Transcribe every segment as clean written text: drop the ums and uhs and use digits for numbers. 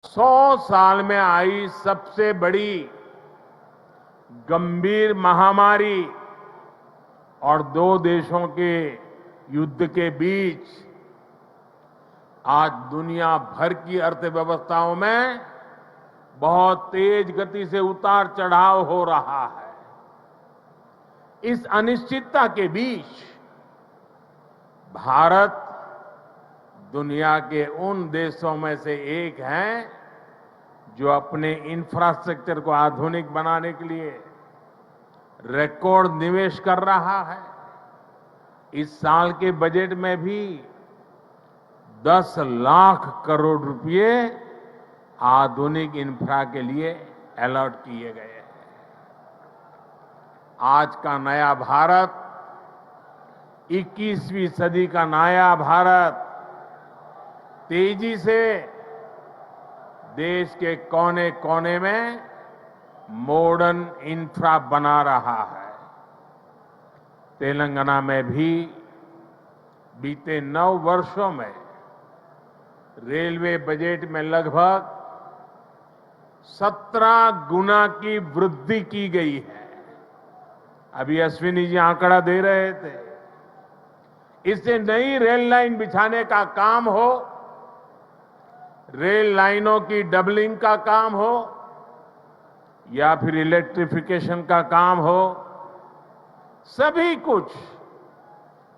100 साल में आई सबसे बड़ी गंभीर महामारी और दो देशों के युद्ध के बीच आज दुनिया भर की अर्थव्यवस्थाओं में बहुत तेज गति से उतार चढ़ाव हो रहा है। इस अनिश्चितता के बीच भारत दुनिया के उन देशों में से एक है जो अपने इंफ्रास्ट्रक्चर को आधुनिक बनाने के लिए रिकॉर्ड निवेश कर रहा है। इस साल के बजट में भी 10 लाख करोड़ रुपए आधुनिक इंफ्रा के लिए अलॉट किए गए हैं। आज का नया भारत, 21वीं सदी का नया भारत तेजी से देश के कोने कोने में मॉडर्न इंफ्रा बना रहा है। तेलंगाना में भी बीते 9 वर्षों में रेलवे बजट में लगभग 17 गुना की वृद्धि की गई है। अभी अश्विनी जी आंकड़ा दे रहे थे। इससे नई रेल लाइन बिछाने का काम हो, रेल लाइनों की डबलिंग का काम हो या फिर इलेक्ट्रिफिकेशन का काम हो, सभी कुछ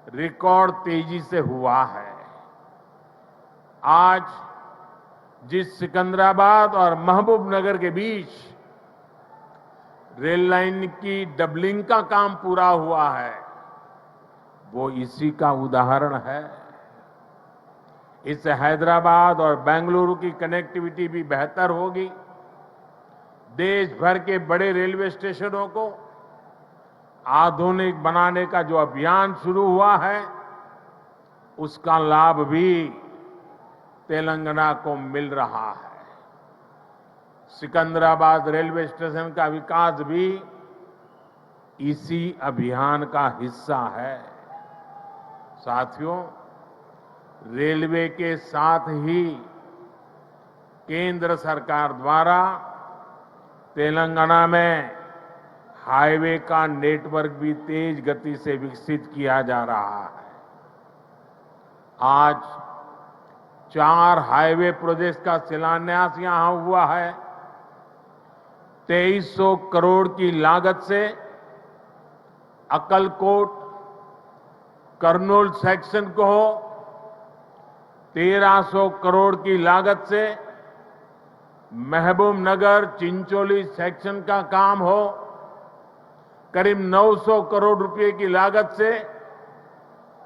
रिकॉर्ड तेजी से हुआ है। आज जिस सिकंदराबाद और महबूबनगर के बीच रेल लाइन की डबलिंग का काम पूरा हुआ है, वो इसी का उदाहरण है। इससे हैदराबाद और बेंगलुरु की कनेक्टिविटी भी बेहतर होगी। देश भर के बड़े रेलवे स्टेशनों को आधुनिक बनाने का जो अभियान शुरू हुआ है, उसका लाभ भी तेलंगाना को मिल रहा है। सिकंदराबाद रेलवे स्टेशन का विकास भी इसी अभियान का हिस्सा है। साथियों, रेलवे के साथ ही केंद्र सरकार द्वारा तेलंगाना में हाईवे का नेटवर्क भी तेज गति से विकसित किया जा रहा है। आज 4 हाईवे प्रोजेक्ट्स का शिलान्यास यहां हुआ है। 2300 करोड़ की लागत से अक्कलकोट कर्नूल सेक्शन को हो, 1300 करोड़ की लागत से महबूबनगर चिंचोली सेक्शन का काम हो, करीब 900 करोड़ रुपए की लागत से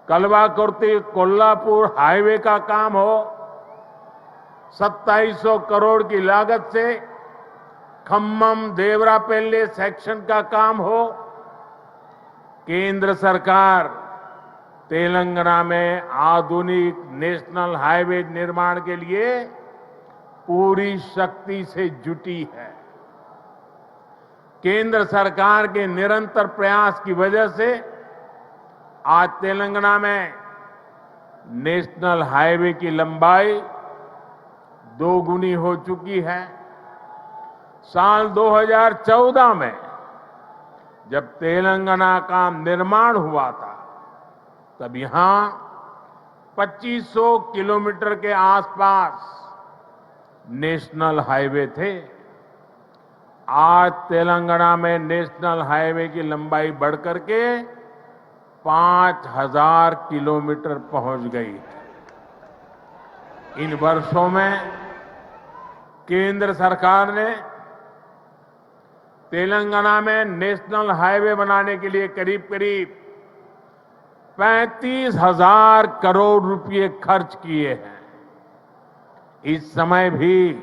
कलवाकुर्ती कोल्हापुर हाईवे का काम हो, 2700 करोड़ की लागत से खम्मम देवरापल्ली सेक्शन का काम हो। केंद्र सरकार तेलंगाना में आधुनिक नेशनल हाईवे निर्माण के लिए पूरी शक्ति से जुटी है। केंद्र सरकार के निरंतर प्रयास की वजह से आज तेलंगाना में नेशनल हाईवे की लंबाई 2 गुनी हो चुकी है। साल 2014 में जब तेलंगाना का निर्माण हुआ था, तब यहां 2500 किलोमीटर के आसपास नेशनल हाईवे थे। आज तेलंगाना में नेशनल हाईवे की लंबाई बढ़कर के 5000 किलोमीटर पहुंच गई है। इन वर्षों में केंद्र सरकार ने तेलंगाना में नेशनल हाईवे बनाने के लिए करीब करीब 35,000 करोड़ रुपए खर्च किए हैं। इस समय भी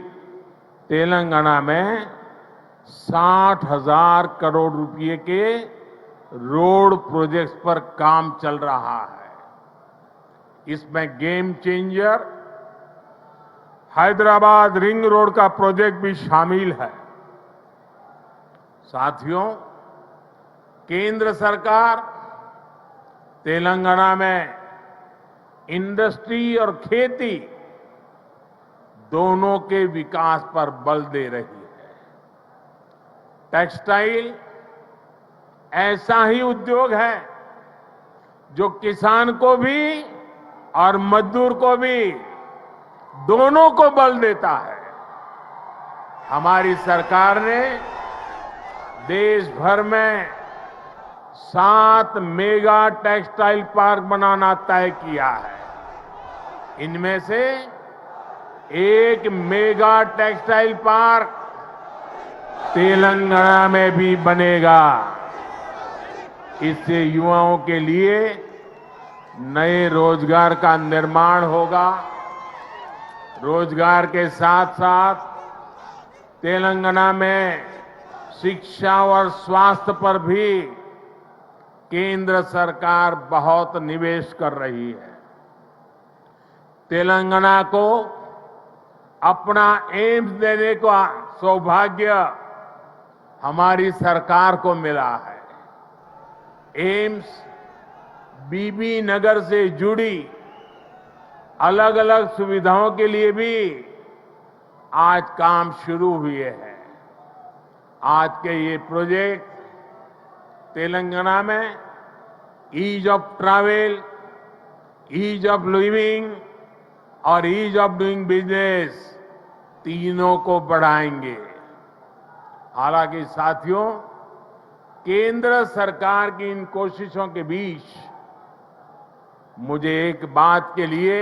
तेलंगाना में 60,000 करोड़ रुपए के रोड प्रोजेक्ट्स पर काम चल रहा है। इसमें game changer Hyderabad ring road का प्रोजेक्ट भी शामिल है। साथियों, केंद्र सरकार तेलंगाना में इंडस्ट्री और खेती दोनों के विकास पर बल दे रही है। टेक्सटाइल ऐसा ही उद्योग है जो किसान को भी और मजदूर को भी, दोनों को बल देता है। हमारी सरकार ने देश भर में 7 मेगा टेक्सटाइल पार्क बनाना तय किया है। इनमें से एक मेगा टेक्सटाइल पार्क तेलंगाना में भी बनेगा। इससे युवाओं के लिए नए रोजगार का निर्माण होगा। रोजगार के साथ साथ तेलंगाना में शिक्षा और स्वास्थ्य पर भी केंद्र सरकार बहुत निवेश कर रही है। तेलंगाना को अपना एम्स देने का सौभाग्य हमारी सरकार को मिला है। एम्स बीबी नगर से जुड़ी अलग अलग सुविधाओं के लिए भी आज काम शुरू हुए हैं। आज के ये प्रोजेक्ट तेलंगाना में ease of travel, ease of living और ईज ऑफ डूइंग बिजनेस तीनों को बढ़ाएंगे। हालांकि साथियों, केंद्र सरकार की इन कोशिशों के बीच मुझे एक बात के लिए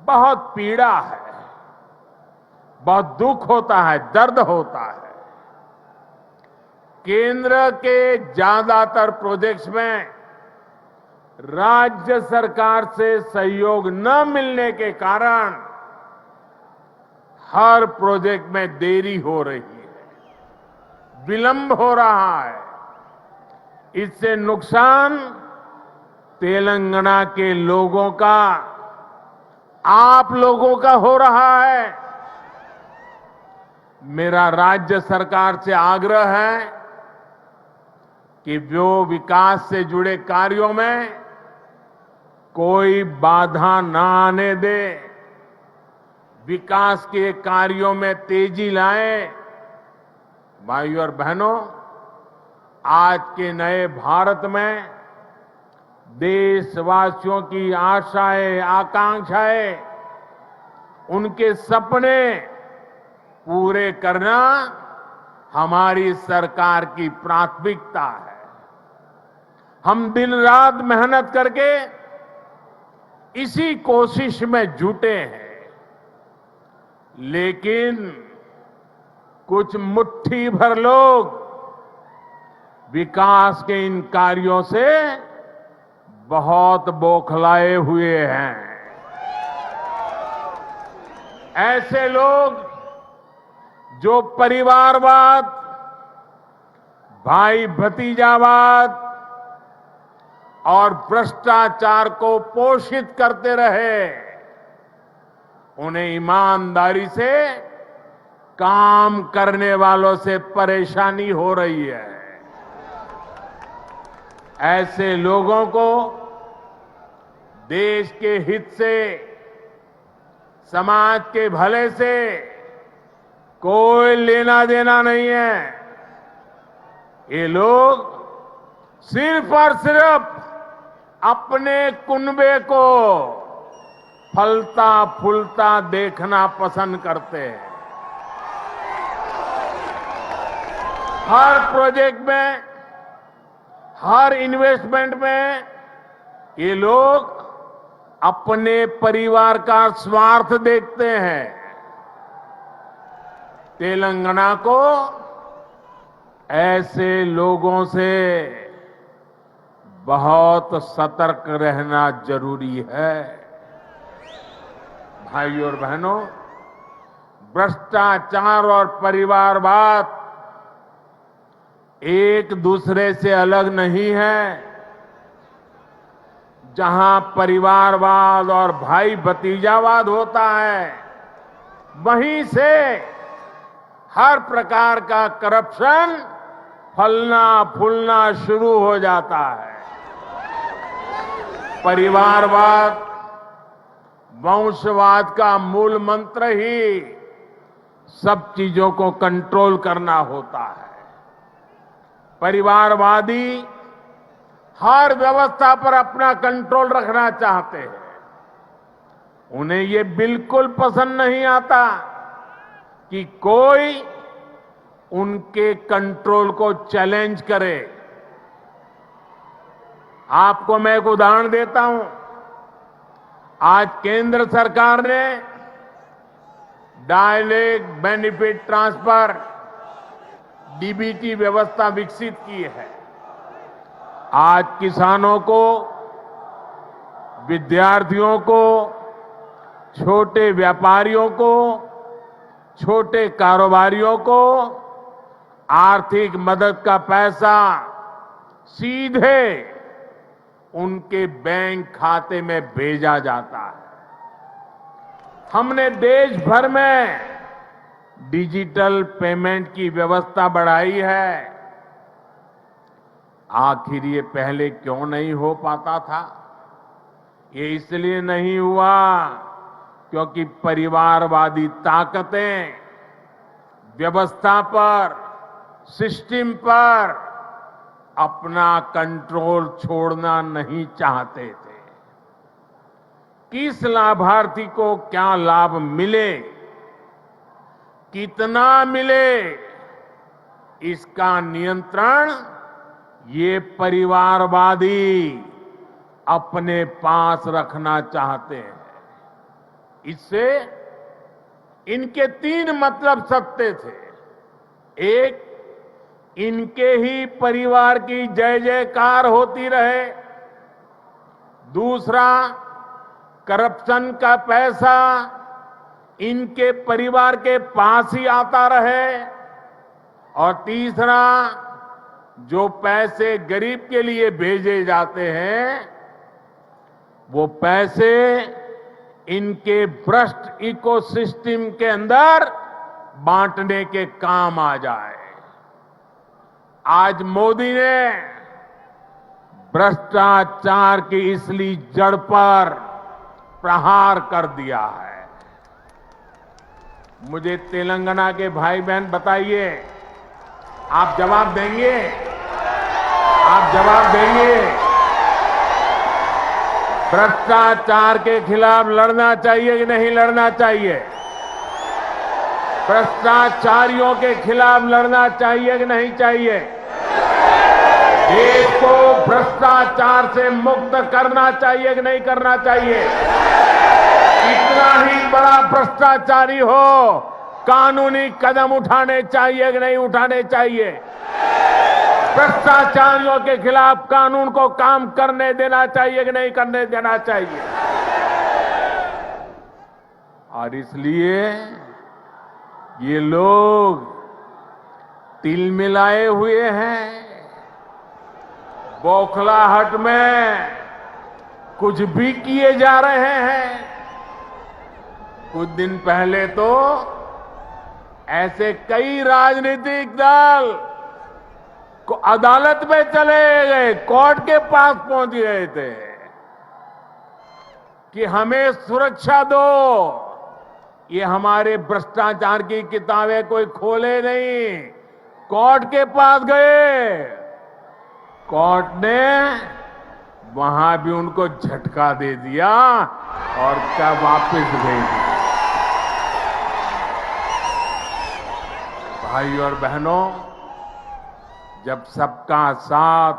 बहुत पीड़ा है, बहुत दुख होता है, दर्द होता है। केंद्र के ज्यादातर प्रोजेक्ट्स में राज्य सरकार से सहयोग न मिलने के कारण हर प्रोजेक्ट में देरी हो रही है, विलंब हो रहा है। इससे नुकसान तेलंगाना के लोगों का, आप लोगों का हो रहा है। मेरा राज्य सरकार से आग्रह है कि वो विकास से जुड़े कार्यों में कोई बाधा न आने दे, विकास के कार्यों में तेजी लाए। भाइयों और बहनों, आज के नए भारत में देशवासियों की आशाएं, आकांक्षाएं, उनके सपने पूरे करना हमारी सरकार की प्राथमिकता है। हम दिन रात मेहनत करके इसी कोशिश में जुटे हैं, लेकिन कुछ मुट्ठी भर लोग विकास के इन कार्यों से बहुत बौखलाए हुए हैं। ऐसे लोग जो परिवारवाद, भाई भतीजावाद और भ्रष्टाचार को पोषित करते रहे, उन्हें ईमानदारी से काम करने वालों से परेशानी हो रही है। ऐसे लोगों को देश के हित से, समाज के भले से कोई लेना देना नहीं है। ये लोग सिर्फ और सिर्फ अपने कुनबे को फलता फूलता देखना पसंद करते हैं। हर प्रोजेक्ट में, हर इन्वेस्टमेंट में ये लोग अपने परिवार का स्वार्थ देखते हैं। तेलंगाना को ऐसे लोगों से बहुत सतर्क रहना जरूरी है। भाइयों और बहनों, भ्रष्टाचार और परिवारवाद एक दूसरे से अलग नहीं है। जहां परिवारवाद और भाई भतीजावाद होता है, वहीं से हर प्रकार का करप्शन फलना फूलना शुरू हो जाता है। परिवारवाद, वंशवाद का मूल मंत्र ही सब चीजों को कंट्रोल करना होता है। परिवारवादी हर व्यवस्था पर अपना कंट्रोल रखना चाहते हैं। उन्हें ये बिल्कुल पसंद नहीं आता कि कोई उनके कंट्रोल को चैलेंज करे। आपको मैं एक उदाहरण देता हूं। आज केंद्र सरकार ने डायरेक्ट बेनिफिट ट्रांसफर डीबीटी व्यवस्था विकसित की है। आज किसानों को, विद्यार्थियों को, छोटे व्यापारियों को, छोटे कारोबारियों को आर्थिक मदद का पैसा सीधे उनके बैंक खाते में भेजा जाता है। हमने देश भर में डिजिटल पेमेंट की व्यवस्था बढ़ाई है। आखिर ये पहले क्यों नहीं हो पाता था? ये इसलिए नहीं हुआ क्योंकि परिवारवादी ताकतें व्यवस्था पर, सिस्टम पर अपना कंट्रोल छोड़ना नहीं चाहते थे। किस लाभार्थी को क्या लाभ मिले, कितना मिले, इसका नियंत्रण ये परिवारवादी अपने पास रखना चाहते हैं। इससे इनके 3 मतलब सकते थे। एक, इनके ही परिवार की जय जयकार होती रहे। दूसरा, करप्शन का पैसा इनके परिवार के पास ही आता रहे। और तीसरा, जो पैसे गरीब के लिए भेजे जाते हैं वो पैसे इनके भ्रष्ट इकोसिस्टम के अंदर बांटने के काम आ जाए। आज मोदी ने भ्रष्टाचार की इसलिए जड़ पर प्रहार कर दिया है। मुझे तेलंगाना के भाई बहन बताइए, आप जवाब देंगे? आप जवाब देंगे? भ्रष्टाचार के खिलाफ लड़ना चाहिए कि नहीं लड़ना चाहिए? भ्रष्टाचारियों के खिलाफ लड़ना चाहिए कि नहीं चाहिए? देश को भ्रष्टाचार से मुक्त करना चाहिए कि नहीं करना चाहिए? कितना ही बड़ा भ्रष्टाचारी हो, कानूनी कदम उठाने चाहिए कि नहीं उठाने चाहिए? भ्रष्टाचारियों के खिलाफ कानून को काम करने देना चाहिए कि नहीं करने देना चाहिए? और इसलिए ये लोग तिल मिलाए हुए हैं। बौखलाहट में कुछ भी किए जा रहे हैं। कुछ दिन पहले तो ऐसे कई राजनीतिक दल को अदालत में चले गए, कोर्ट के पास पहुंच गए थे कि हमें सुरक्षा दो। ये हमारे भ्रष्टाचार की किताबें कोई खोले नहीं, कोर्ट के पास गए। कोर्ट ने वहां भी उनको झटका दे दिया और क्या वापस भेज दिया। भाई और बहनों, जब सबका साथ,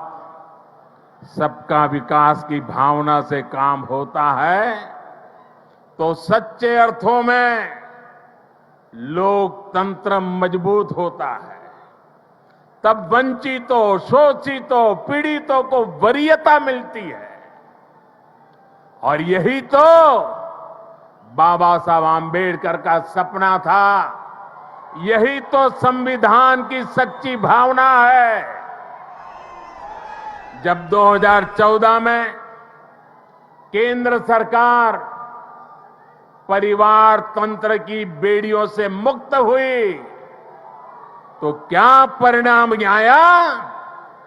सबका विकास की भावना से काम होता है तो सच्चे अर्थों में लोकतंत्र मजबूत होता है। तब वंचितों, शोषितों, पीड़ितों को वरीयता मिलती है। और यही तो बाबा साहब आंबेडकर का सपना था। यही तो संविधान की सच्ची भावना है। जब 2014 में केंद्र सरकार परिवार तंत्र की बेड़ियों से मुक्त हुई तो क्या परिणाम आया,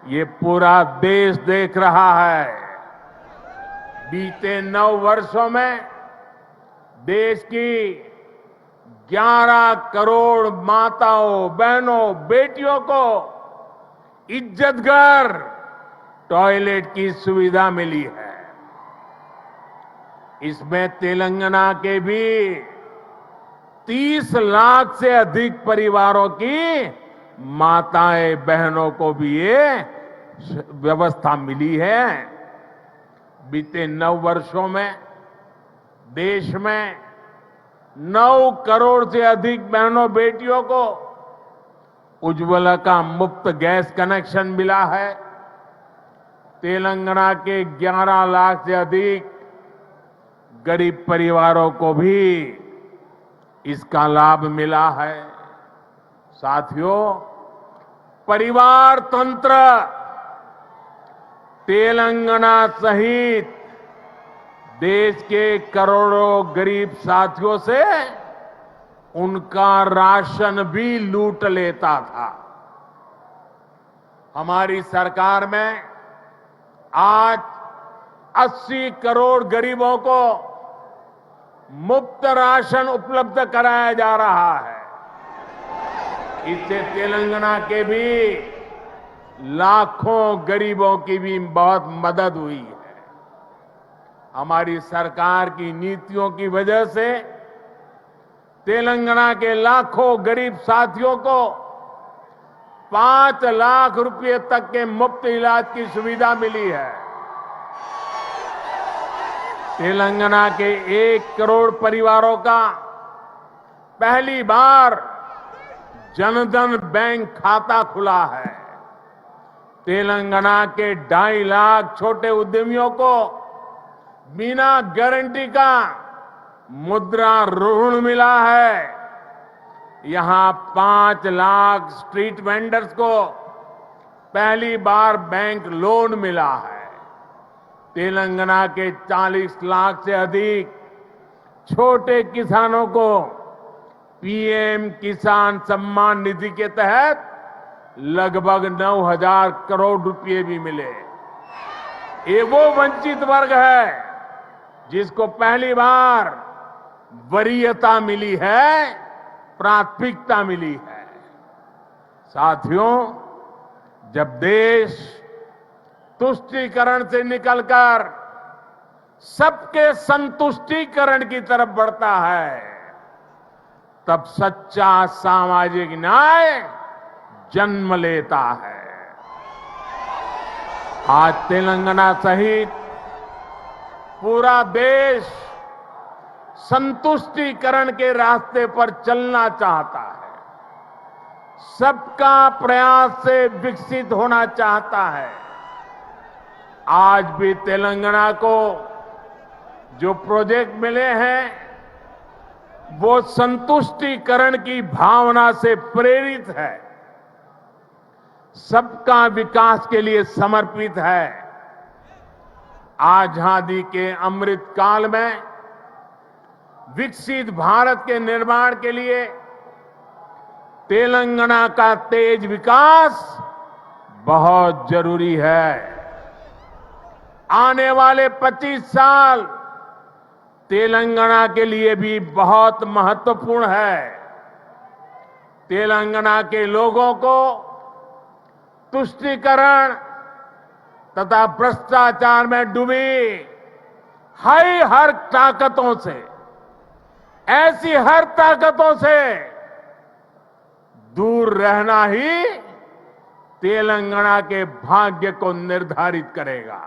ये पूरा देश देख रहा है। बीते 9 वर्षों में देश की 11 करोड़ माताओं, बहनों, बेटियों को इज्जतघर टॉयलेट की सुविधा मिली है। इसमें तेलंगाना के भी 30 लाख से अधिक परिवारों की माताएं, बहनों को भी ये व्यवस्था मिली है। बीते 9 वर्षों में देश में 9 करोड़ से अधिक बहनों, बेटियों को उज्ज्वला का मुफ्त गैस कनेक्शन मिला है। तेलंगाना के 11 लाख से अधिक गरीब परिवारों को भी इसका लाभ मिला है। साथियों, परिवार तंत्र तेलंगाना सहित देश के करोड़ों गरीब साथियों से उनका राशन भी लूट लेता था। हमारी सरकार में आज 80 करोड़ गरीबों को मुफ्त राशन उपलब्ध कराया जा रहा है। इससे तेलंगाना के भी लाखों गरीबों की भी बहुत मदद हुई है। हमारी सरकार की नीतियों की वजह से तेलंगाना के लाखों गरीब साथियों को 5 लाख रुपए तक के मुफ्त इलाज की सुविधा मिली है। तेलंगाना के 1 करोड़ परिवारों का पहली बार जनधन बैंक खाता खुला है। तेलंगाना के 2.5 लाख छोटे उद्यमियों को बिना गारंटी का मुद्रा ऋण मिला है। यहां 5 लाख स्ट्रीट वेंडर्स को पहली बार बैंक लोन मिला है। तेलंगाना के 40 लाख से अधिक छोटे किसानों को पीएम किसान सम्मान निधि के तहत लगभग 9,000 करोड़ रुपए भी मिले। ये वो वंचित वर्ग है जिसको पहली बार वरीयता मिली है, प्राथमिकता मिली है। साथियों, जब देश तुष्टीकरण से निकलकर सबके संतुष्टीकरण की तरफ बढ़ता है, तब सच्चा सामाजिक न्याय जन्म लेता है। आज तेलंगाना सहित पूरा देश संतुष्टीकरण के रास्ते पर चलना चाहता है। सबका प्रयास से विकसित होना चाहता है। आज भी तेलंगाना को जो प्रोजेक्ट मिले हैं वो संतुष्टीकरण की भावना से प्रेरित है, सबका विकास के लिए समर्पित है। आजादी के अमृत काल में विकसित भारत के निर्माण के लिए तेलंगाना का तेज विकास बहुत जरूरी है। आने वाले 25 साल तेलंगाना के लिए भी बहुत महत्वपूर्ण है। तेलंगाना के लोगों को तुष्टीकरण तथा भ्रष्टाचार में डूबी हर ताकतों से, ऐसी हर ताकतों से दूर रहना ही तेलंगाना के भाग्य को निर्धारित करेगा।